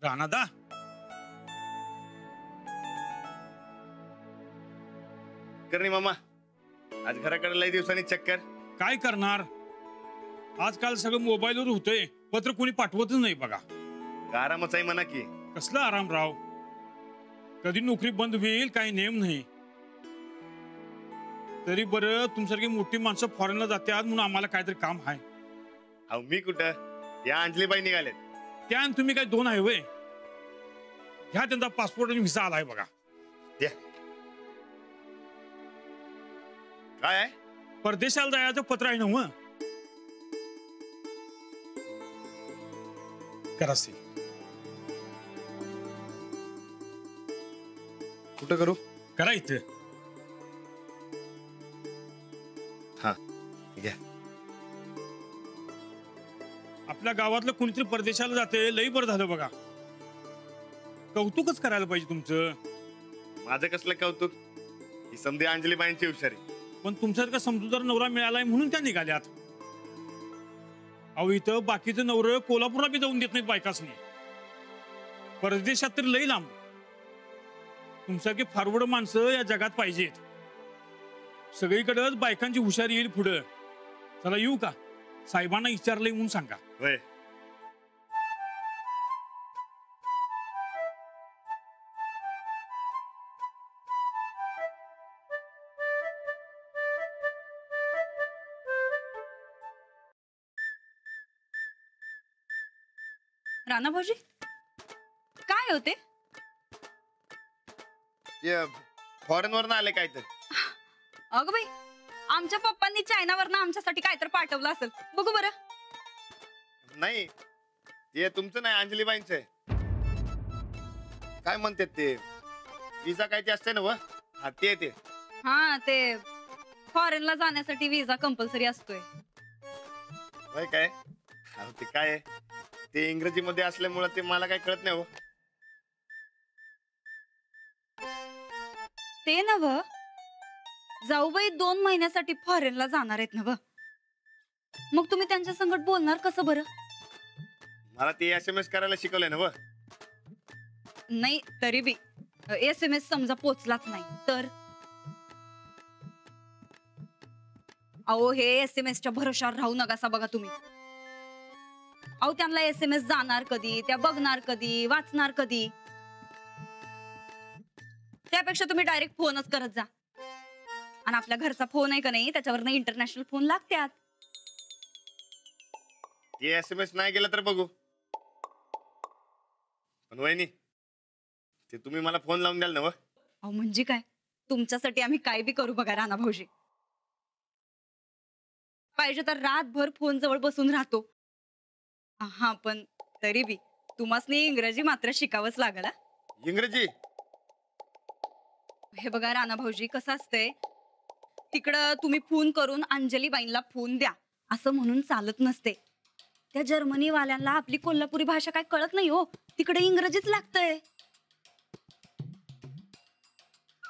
राणादा करणी मामा, आज घराकडे लई दिवसांनी चक्कर. काय करणार, आजकाल सगळं मोबाईलवर होतंय, पत्र कोणी पाठवतच नाही बघा. आरामच आहे म्हणा की. कसला आराम राव, कधी नोकरी बंद होईल काही नेम नाही. तरी बरं तुमच्यासारखी मोठी माणसं फॉरेनला जातात म्हणून आम्हाला काहीतरी काम आहे. अहो मी कुठं, या अंजलीबाई निघालेत. त्या तुम्ही काय दोन आहे वय, ह्या त्यांचा पासपोर्ट आणि व्हिसा आलाय बघा. द्या. काय आहे? परदेशाला जायचं पत्र आहे ना मग. करा सी. कुठं करू? करा इथे. हा घ्या. आपल्या गावातलं कोणीतरी परदेशाला जाते, लई बरं झालं बघा. कौतुकच करायला पाहिजे तुमचं. माझं कसलं कौतुक, ही समधी अंजलीबाईंची हुशारी. पण तुमच्यासारखा समजूतदार नवरा मिळालाय म्हणून त्या निघाल्यात. अहो इथं बाकीचं नवरं कोल्हापूरला बी जाऊन देत नाहीत बायकासनी, परदेशात तर लई लांब. तुमच्यासारखी फॉरवर्ड माणसं या जगात पाहिजेत. सगळीकडेच बायकांची हुशारी येईल पुढं. चला येऊ का, साहेबांना विचारलंय म्हणून सांगा. होय. राणा भाऊजी काय होते? फॉरेन वरनं आले काय तर. अगं बाई, आमच्या पप्पांनी चायनावरनं आमच्यासाठी काय तर पाठवलं असेल, बघू बरं. नाही ते तुमचं नाही, अंजलीबाईंचं आहे. काय म्हणतात ते, विजा काय ते असते ना व. हा ते ते हा ते फॉरेनला जाण्यासाठी विजा कंपल्सरी असतोय. होय काय? अहो ते काय आहे, ते इंग्रजी मध्ये असल्यामुळे ते मला काय कळत नाही हो. ते नव जाऊबाई 2 महिन्यासाठी फॉरेनला जाणार आहेत नव, मग तुम्ही त्यांच्या संगत बोलणार कसं बरं? मला ते SMS करायला शिकवलंय ना व. नाही तरी बी SMS समजा पोचलाच नाही तर? अहो हे SMS च्या भरोशावर राहू नका बघा तुम्ही. अहो त्यांना SMS जाणार कधी, त्या बघणार कधी, वाचणार कधी. त्यापेक्षा तुम्ही डायरेक्ट फोनच करत जा. आणि आपल्या घरचा फोन आहे का नाही, त्याच्यावर इंटरनॅशनल फोन लागतात. ते SMS नाही गेला तर बघू. पण वहिनी, ते तुम्ही मला फोन लावून द्याल ना व. अहो म्हणजे काय, तुमच्यासाठी आम्ही काय बी करू बघा राणा भाऊजी. पाहिजे तर रातभर फोन जवळ बसून राहतो. हा पण तरी बी तुम्हासनी इंग्रजी मात्र शिकावंच लागल. इंग्रजी? हे बघा राणा भाऊजी, कसं असतंय, तिकडं तुम्ही फोन करून अंजलीबाईंना फोन द्या असं म्हणून चालत नसते. त्या जर्मनी वाल्यांना आपली कोल्हापुरी भाषा काय कळत नाही हो, तिकडे इंग्रजीच लागतंय.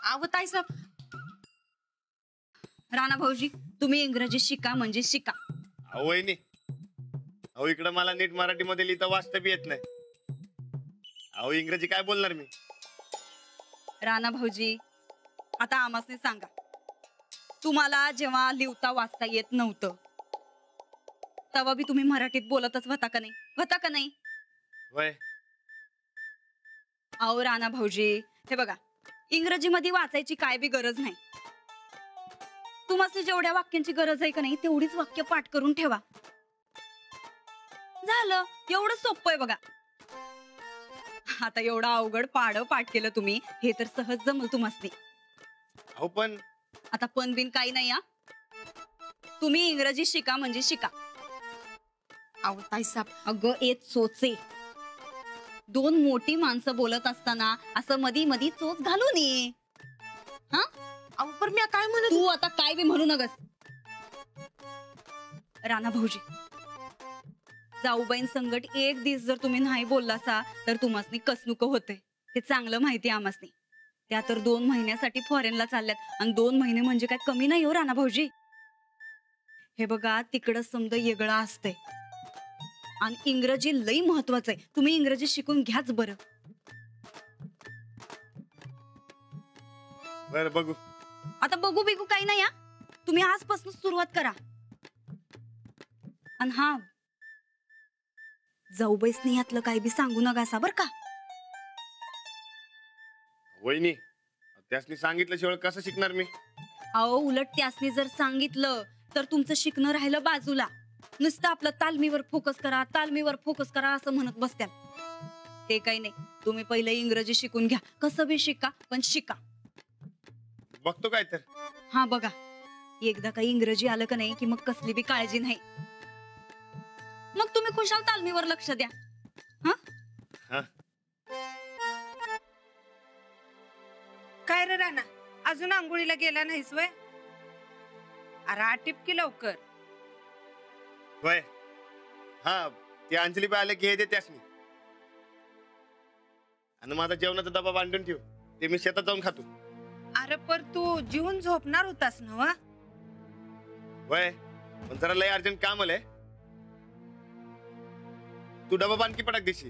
अहो ताईसाहेब, राणा भाऊजी तुम्ही इंग्रजी शिका म्हणजे शिका. अहो वहिनी, अहो इकडं मला नीट मराठीमध्ये लिहिता वाचता बी येत नाही. अहो इंग्रजी काय बोलणार मी. राणा भाऊजी आता आम्हासने सांगा, तुम्हाला जेव्हा लिहिता वाचता येत नव्हतं तेव्हा बी तुम्ही मराठीत बोलतच होता का नाही? होता का नाही? होय. अहो राणा भाऊजी हे बघा, इंग्रजीमध्ये वाचायची काय बी गरज नाही. तुम्हाला जेवढ्या वाक्यांची गरज आहे का नाही तेवढीच वाक्य पाठ करून ठेवा. झालं, एवढं सोपं आहे बघा. आता एवढं अवघड पाठ केलं तुम्ही, हे तर सहज जमल तुम्हासनी. अहो पण आता पण बिन काही नाही. तुम्ही इंग्रजी शिका म्हणजे शिका. अहो ताईसाहेब, अगं एक चोचे, 2 मोठी माणसं बोलत असताना असं मधी मधी चोच घालू नये. हा अहो पण मी काय म्हणत, तू आता काय बी म्हणू नगस. राणा भाऊजी, जाऊबाईन संगट एक दिवस जर तुम्ही नाही बोललासा तर तुम्हासनी कसनुक होते हे चांगलं माहिती आम्हासनी. त्या तर 2 महिन्यासाठी फॉरेनला चालल्यात आणि 2 महिने म्हणजे काय कमी नाही हो राणा भाऊजी. हे बघा तिकडं समजा वेगळं असते आणि इंग्रजी लई महत्वाचं आहे. तुम्ही इंग्रजी शिकून घ्याच बरं. बरं बघू. आता बघू बिगू काही नाही. तुम्ही आजपासून सुरुवात करा. आणि हा, जाऊबाईसनी यातलं काही बी सांगू नका बर का. वहिनी, त्यासनी सांगितल्याशिवाय कसं शिकणार मी? अहो, उलट त्यासनी जर सांगितलं तर तुमचं शिकणं राहिलं बाजूला. नुसतं आपलं तालमीवर फोकस करा असं म्हणत बसत्याल. ते काही नाही. तुम्ही पहिले इंग्रजी शिकून घ्या. कसं बी शिका, पण शिका. बघतो काय तर. हा बघा, एकदा काही इंग्रजी आलं का नाही की मग कसली बी काळजी नाही. मग तुम्ही खुशाल तालमीवर लक्ष द्या. हा. काय रे राणा, अजून आंघोळीला गेला नाहीस वय? अरे आटिप की लवकर. होय. हा, ते अंजली बाई आले की हे दे त्यासनी. आणि माझा जेवणाचा डबा बांधून ठेव. ते मी शेतात जाऊन खातो. अरे पर तू जीवन झोपणार होतास ना वा? होय, पण जरा लय अर्जंट काम आलंय. तू डबा बांध की पटाक दिशी.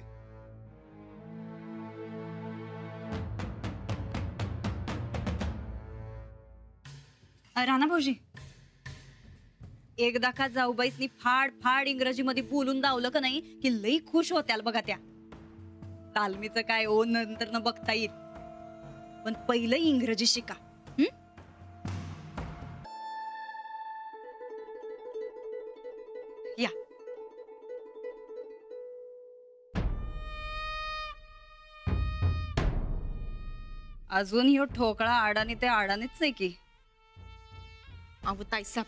राणा भाऊजी, एकदा का जाऊबाईसनी फाड फाड इंग्रजी मध्ये बोलून दावलं का नाही की लई खुश होत्याल बघा त्या. तालमीचं काय ओ नंतर न बघता येईल, पण पहिलं इंग्रजी शिका. या. अजून ह्यो ठोकळा आडानी ते आडानीच आहे की. अहो ताईसाब,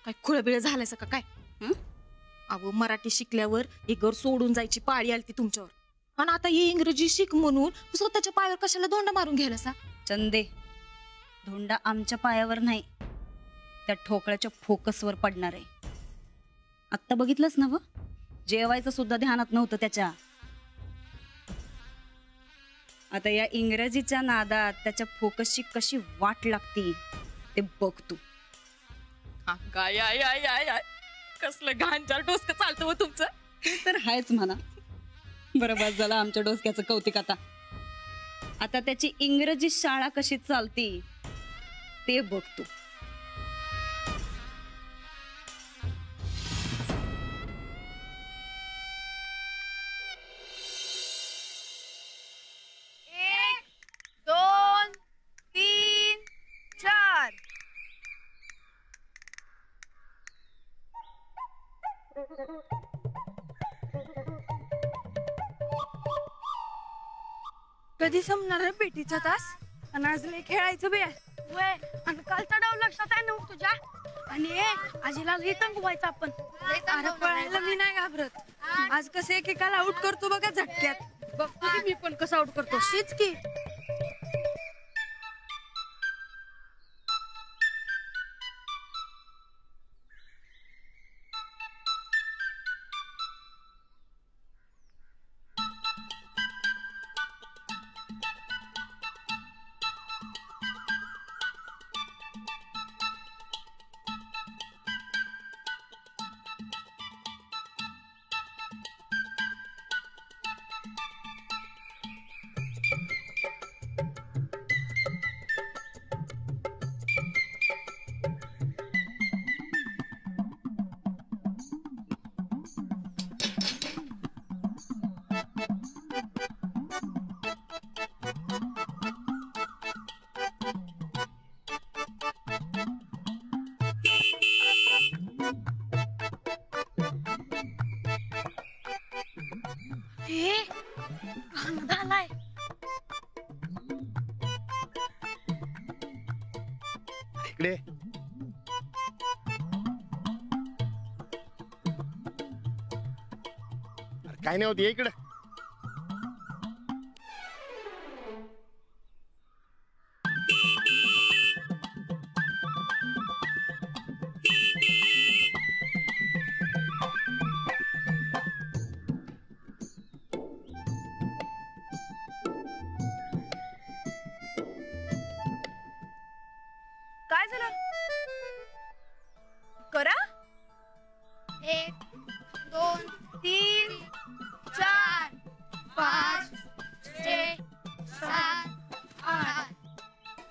काय खुळबिळ झालायचं का काय? अहो, मराठी शिकल्यावर हे घर सोडून जायची पाळी आली ती तुमच्यावर. आणि आता ही इंग्रजी शिक म्हणून स्वतःच्या पायावर कशाला धोंडा मारून घ्यायला सा? चंदे, धोंडा आमच्या पायावर नाही, त्या ठोकळ्याच्या फोकसवर पडणार आहे. आत्ता बघितलंच ना व, जेवायचं सुद्धा ध्यानात नव्हतं त्याच्या. आता या इंग्रजीच्या नादात त्याच्या फोकसची कशी वाट लागती ते बघ तू. काय कसलं घाणचार डोसकं चालतं व तुमचं. ते तर आहेच म्हणा. बरोबर झालं आमच्या डोसक्याचं कौतिक. आता त्याची इंग्रजी शाळा कशी चालती ते बघ तू. कधी संपणार आहे पेटीचा तास? आणि आज लय खेळायचं बे. वय, आणि कालचा डाव लक्षात आहे ना तुझ्या? आणि आजीला लई तंगवायचं आपण. अरे पळायला मी नाही घाबरत. आज कसं एकेकाला आउट करतो बघा झटक्यात. बघतो की मी पण कसं आउट करतो. शीच की. झालाय. इकडे काय नाही होत, इकडे. काय झालं? करा. 1 2 3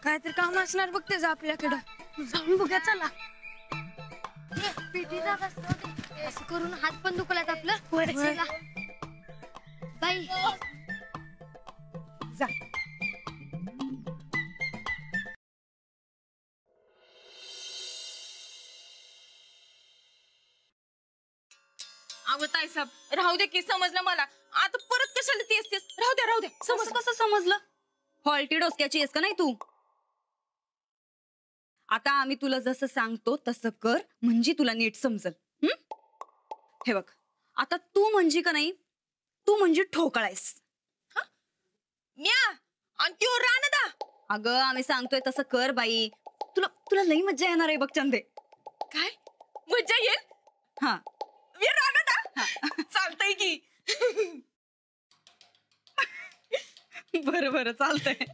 काहीतरी काम असणार बघ त्याचं आपल्याकडं. जाऊन बघूया चला. पीटी जात असतं असं करून हात पण दुखलात आपलं. चला. बाई जा. अहो ताईसाहेब, राहू दे की, समजलं मला. आता परत कशाला तेच तेच, राहू द्या राहू द्या. समज कसं समजलं? हॉल्टी डोसक्याची आहेस का नाही तू? आता आम्ही तुला जसं सांगतो तसं कर, म्हणजे तुला नीट समजल. हे बघ, आता तू म्हणजे का नाही, तू म्हणजे ठोकळायस. म्या आणि त्यो रानदा. अगं आम्ही सांगतोय तसं कर बाई. तुला तुला लई मज्जा येणार आहे बघ चंदे. काय मज्जा येईल? हा मी रानदा. चालतंय की. बरं बरं चालतंय.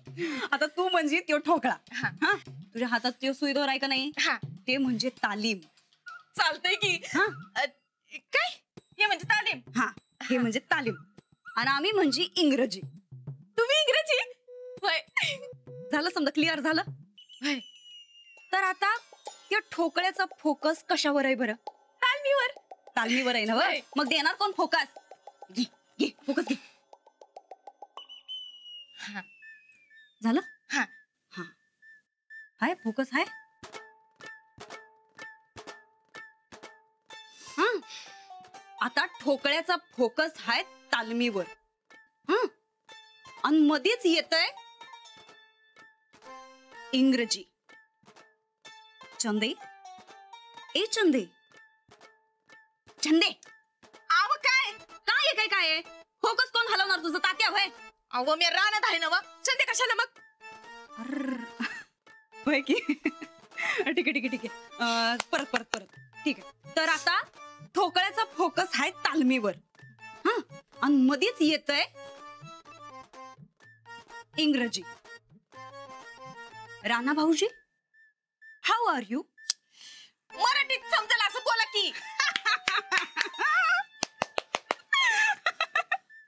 आता तू म्हणजे त्यो ठोकळा. हा तुझ्या हातात त्यो सुई दोर आहे का नाही, हा ते म्हणजे तालीम. चालतंय की. हा काय हे म्हणजे तालीम? हा हे म्हणजे तालीम. आणि आम्ही म्हणजे इंग्रजी. तुम्ही इंग्रजी? होय. झालं समजा, क्लिअर झालं? होय. तर आता त्या ठोकळ्याचा फोकस कशावर आहे बरं? तालमीवर. तालमीवर आहे ना? होय. मग देणार कोण फोकस? घे घे फोकस घे. हा. झालं? हा. हा हाय फोकस हाय. हा आता ठोकळ्याचा फोकस हाय तालमीवर. हा आणि मध्येच येतंय इंग्रजी. चंदे, ए चंदे, चंदे, आव काय काय आहे काय आहे? फोकस कोण हलवणार तुझं? तात्या होय? अहो मी रानत आहे ना वा. चंदे कशाला मग? होय की. ठीक आहे ठीक आहे ठीक आहे. परत परत परत ठीक आहे. तर आता ठोकळ्याचा फोकस आहे तालमीवर. हा आणि मध्येच येतंय इंग्रजी. राणा भाऊजी, हाऊ आर यू? मराठीत समजेल असं बोला की.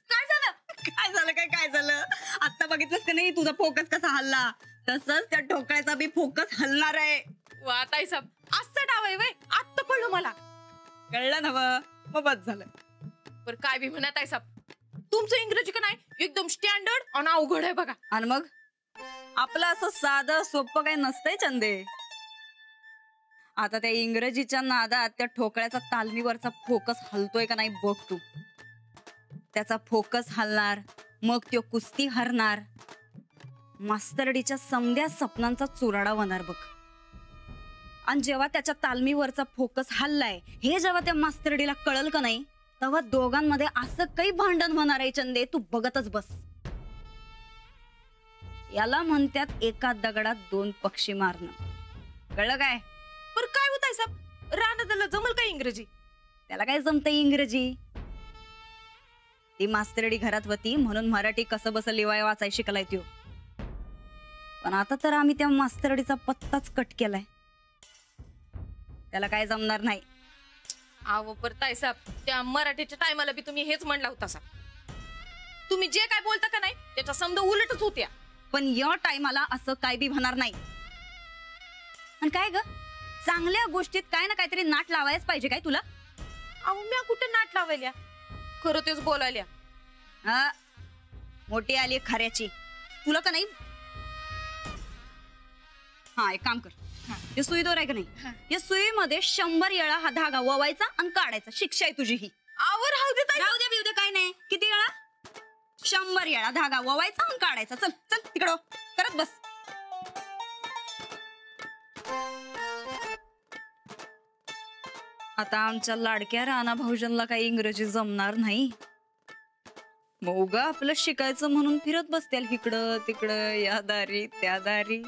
काय झालं? काय झालं काय झालं? आता बघितलंस का नाही तुझा फोकस कसा हल्ला? तसंच त्या ठोकळ्याचा बी फोकस हलणार आहे. वा ताईसाहेब, असं डाव आहे वय. आत्ता कळलं मला. कळलं ना? मग बस झालं. पर काय बी म्हणा ताईसाहेब, तुमचं इंग्रजी का नाही एकदम स्टँडर्ड आणि अवघड आहे बघा. आणि मग आपलं असं साधं सोपं काही नसतंय चंदे. आता त्या इंग्रजीच्या नादात त्या ठोकळ्याचा तालमीवरचा फोकस हलतोय का नाही बघ तू. त्याचा फोकस हलणार, मग तो कुस्ती हरणार, मास्तरडीच्या समध्या सपनांचा चुराडा होणार बघ. आणि जेव्हा त्याच्या तालमीवरचा फोकस हल्लाय हे जेव्हा त्या मास्तरडीला कळल का नाही, तेव्हा दोघांमध्ये असं काही भांडण होणार आहे चंदे, तू बघतच बस. याला म्हणतात एका दगडात दोन पक्षी मारणं. कळलं काय? पर काय होत आहे साहेब, रानादाला जमल काय इंग्रजी? त्याला काय जमतंय इंग्रजी? ती मास्तरडी घरात होती म्हणून मराठी कसं बस लिवाय वाचाय शिकलाय त्यो. पण आता तर आम्ही त्या मास्तरडीचा पत्ताच कट केलाय. त्याला काय जमणार नाही. आव पर ताईसाहेब, त्या मराठीच्या टायमाला बी तुम्ही हेच म्हणला होता सा. तुम्ही जे काय बोलता का नाही त्याच्या समजा उलटच होत्या. पण या टायमाला असं काय बी होणार नाही. आणि काय ग, चांगल्या गोष्टीत काय ना काहीतरी नाट लावायच पाहिजे काय तुला? अहो म्या कुठे नाट लावायल्या, खरं तेच बोलायल्या. हा मोठी आली खऱ्याची. तुला का नाही, हा एक काम कर, हे सुई दोर आहे का नाही, या सुईमध्ये 100 वेळा हा धागा ववायचा आणि काढायचा. शिक्षा आहे तुझी ही. आवर राहू दे ताई. राहू दे बिऊ दे काय नाही. किती वेळा? 100 वेळा धागा ववायचा आणि काढायचा. चल चल तिकडं करत बस. आता आमच्या लाडक्या राणा भाऊजनला काही इंग्रजी जमणार नाही. मग उगा आपलं शिकायचं म्हणून फिरत बसतील इकडं तिकडं, या दारी त्या दारी.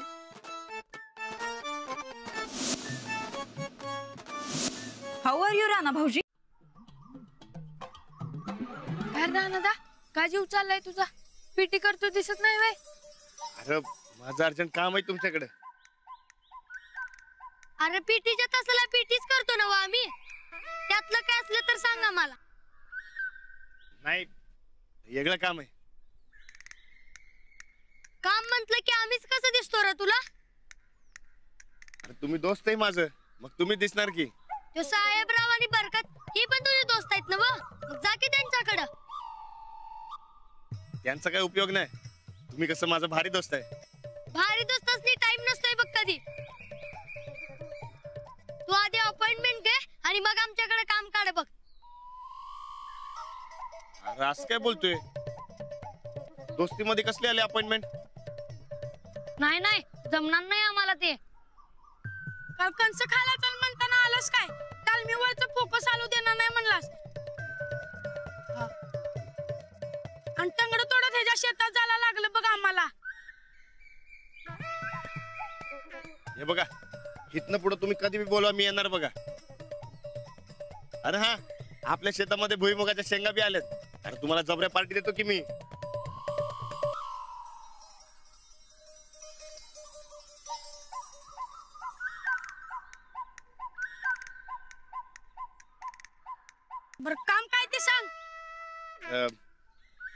हाऊ आर यू राणा भाऊजी? काय रानदा, काय जीव चाललाय तुझा? पीटी करतो दिसत नाही वय? अरे माझं अर्जंट काम आहे तुमच्याकडे. अरे पीटीच्या तासाला पीटीच करतो ना व आम्ही. त्यातलं काय असलं तर सांगा मला. नाही, वेगळं काम आहे. काम म्हंटल की आम्हीच कसं दिसतो रे बरं तुला? अरे तुम्ही दोस्त आहे माझं, मग तुम्ही दिसणार की. तो साहेबराव आणि बरकत ही पण तुझे दोस्त आहेत ना? मग जा की त्यांच्याकडं. त्यांचा काही उपयोग नाही. तुम्ही कसं माझं भारी दोस्त आहे. भारी दोस्तासनी टाइम नसतोय बघ कधी. तू आधी अपॉइंटमेंट घे आणि मग आमच्याकडे काम काढ बघ. अरे असं काय बोलतोय? दोस्तीमध्ये कसली आली अपॉइंटमेंट? नाही नाही जमणार नाही आम्हाला ते. काल कंस खायला चल म्हणताना आलास काय? काल मी वरचं फोकस आलू देणार नाही म्हणलास. आणि टंगड तोडत ह्याच्या शेतात जायला लागलं बघ आम्हाला. हे बघा, इथनं पुढे तुम्ही कधी बी बोलवा, मी येणार बघा. अरे हा, आपल्या शेतामध्ये भुईमुगाच्या शेंगा बी आल्यात. अरे तुम्हाला जबऱ्या पार्टी देतो की मी. बरं काम काय ते सांग.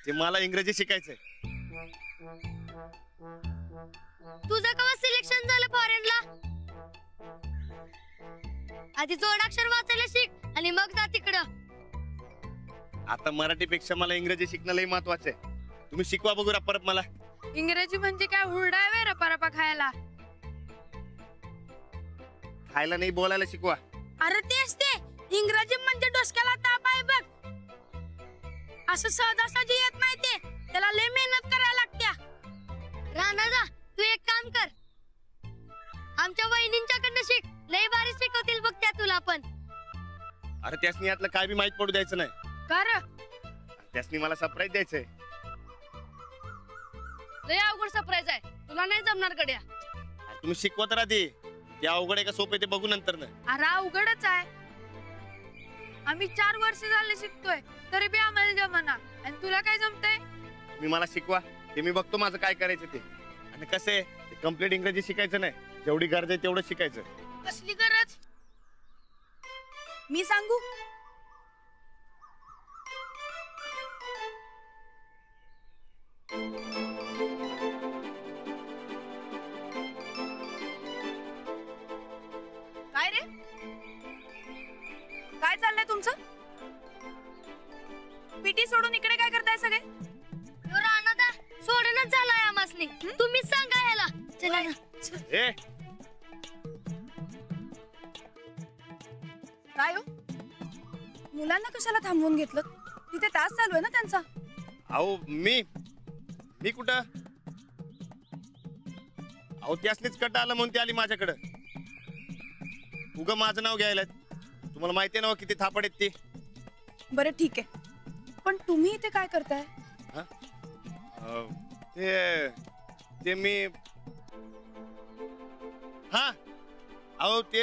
ते मला इंग्रजी शिकायचंय. तुझं केव्हा सिलेक्शन झालं फॉरेनला? आधी जोडाक्षर वाचायला शिक आणि मग जा तिकडं. आता मराठीपेक्षा मला इंग्रजी शिकणं लई महत्वाचं आहे. तुम्ही शिकवा बघूया परत मला. इंग्रजी म्हणजे काय हुरडा आहे वे रपारपा खायला? खायला नाही, बोलायला शिकवा. अरे तेच ते इंग्रजी म्हणजे डोसक्याला ताप आहे बघ. असं सहजासहजी येत नाही ते, त्याला लय मेहनत करायला लागत्या. राणा जा, तू एक काम कर, आमच्या वहिनींच्याकडनं शिक. लय भारी शिकवतील बघ त्या तुला पण. अरे त्यासनी यातलं काय बी माहित पडू द्यायचं नाही. कर त्यासनी मला सरप्राईज द्यायचंय. लय अवघड सरप्राईज आहे, तुला नाही जमणार गड्या. अरे तुम्ही शिकवा तर आधी. ते अवघड आहे का सोपे ते बघू नंतर ना. अरे अवघडच आहे. आम्ही 4 वर्ष झाले शिकतोय तरी बी आम्हाला जमना. आणि तुला काय जमतंय? मी मला शिकवा, ते मी बघतो माझं काय करायचं ते. आणि कसं आहे, ते कम्प्लीट इंग्रजी शिकायचं नाही, जेवढी गरज आहे तेवढं शिकायचं. कसली गरज? मी सांगू? काय रे, काय चाललंय तुमचं? पीटी सोडून इकडे काय करताय सगळे? ह्यो राणा दा सोडणच झालाय आमासनी. तुम्हीच सांगा ह्याला. चला ना. ए काय हो, मुलांना कशाला थांबवून घेतलं? तिथे तास चालू आहे ना त्यांचा. अहो मी कुठं? अहो त्यासनीच कट आलं म्हणून ती आली माझ्याकडं. उगा माझं नाव घ्यायला. तुम्हाला माहिती आहे ना किती थापड आहेत ती. बरं ठीक आहे, पण तुम्ही इथे काय करताय? ते मी हा अहो ते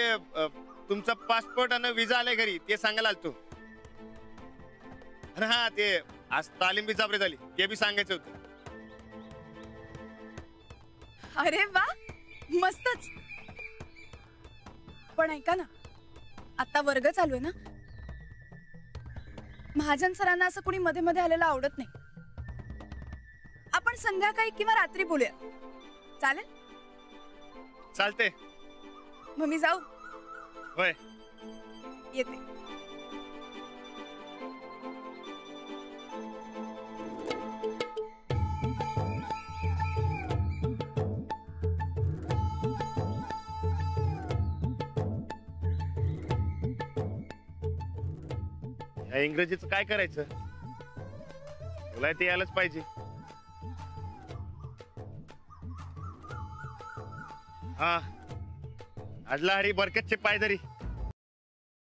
तुमचा पासपोर्ट आणि विजा आलाय घरी, ते सांगायला आलतो. अरे हा, ते आज तालीम बी जाबरे झाली, ते बी सांगायचं होतं. अरे वा, मस्तच. पण ऐका ना, आता वर्ग चालू आहे ना, महाजन सरांना असं कोणी मध्ये मध्ये आलेलं आवडत नाही. आपण संध्याकाळी किंवा रात्री बोलूया, चालेल? चालते. मग मी जाऊ? होय, येते. या इंग्रजीचं काय करायचं? तुला ते यायलाच पाहिजे. हा, अडला हरी बरकतचे पायदरी.